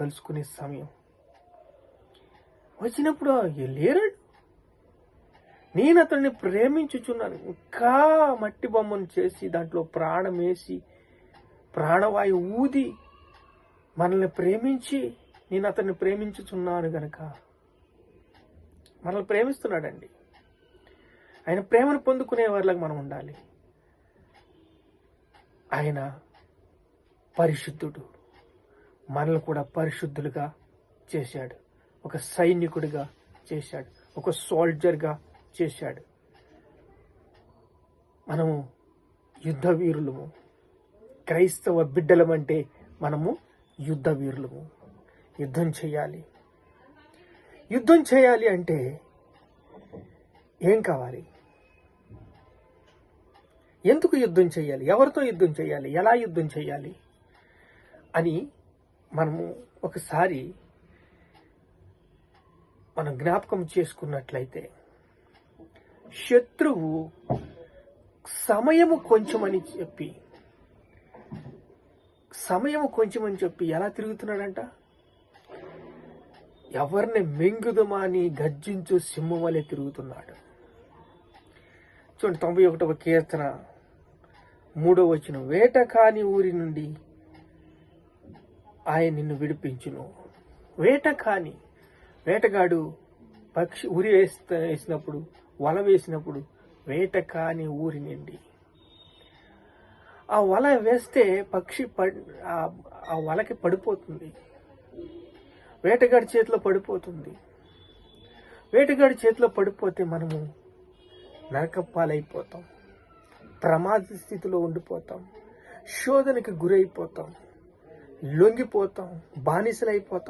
కలుసుకునే సమయం వచ్చినప్పుడు లేరాడు. నేను అతన్ని ప్రేమించుచున్నాను. ఇంకా మట్టి బొమ్మను చేసి దాంట్లో ప్రాణం వేసి ప్రాణవాయు ఊది మనల్ని ప్రేమించి నేను అతన్ని ప్రేమించుచున్నాను గనక మనల్ని ప్రేమిస్తున్నాడండి. ఆయన ప్రేమను పొందుకునే వాళ్ళకి మనం ఉండాలి. ఆయన పరిశుద్ధుడు. మనల్ని కూడా పరిశుద్ధులుగా చేశాడు. ఒక సైనికుడిగా చేశాడు. ఒక సోల్జర్గా చేశాడు. మనము యుద్ధ వీరులము. క్రైస్తవ బిడ్డలమంటే మనము యుద్ధ వీరులము. యుద్ధం చేయాలి. యుద్ధం చేయాలి అంటే ఏం కావాలి? ఎందుకు యుద్ధం చేయాలి? ఎవరితో యుద్ధం చేయాలి? ఎలా యుద్ధం చేయాలి అని మనము ఒకసారి మనం జ్ఞాపకం చేసుకున్నట్లయితే, శత్రువు సమయము కొంచెమని చెప్పి ఎలా తిరుగుతున్నాడంట? ఎవరిని మింగుదమా అని గర్జించు సింహం వలె తిరుగుతున్నాడు. చూడండి, 91వ కీర్తన 3వ వచనం, వేట కాని ఊరి నుండి ఆయన నిన్ను విడిపించును. వేట కాని, వేటగాడు పక్షి ఉరి వేసినప్పుడు, వల వేసినప్పుడు వేట కాని ఊరి నుండి ఆ వల వేస్తే పక్షి ఆ వలకి పడిపోతుంది. వేటగాడి చేతిలో పడిపోతుంది. వేటగాడి చేతిలో పడిపోతే మనము నరకపాలైపోతాం. ప్రమాద స్థితిలో ఉండిపోతాం. శోధనకి గురైపోతాం. లొంగిపోతాం. బానిసలైపోతాం.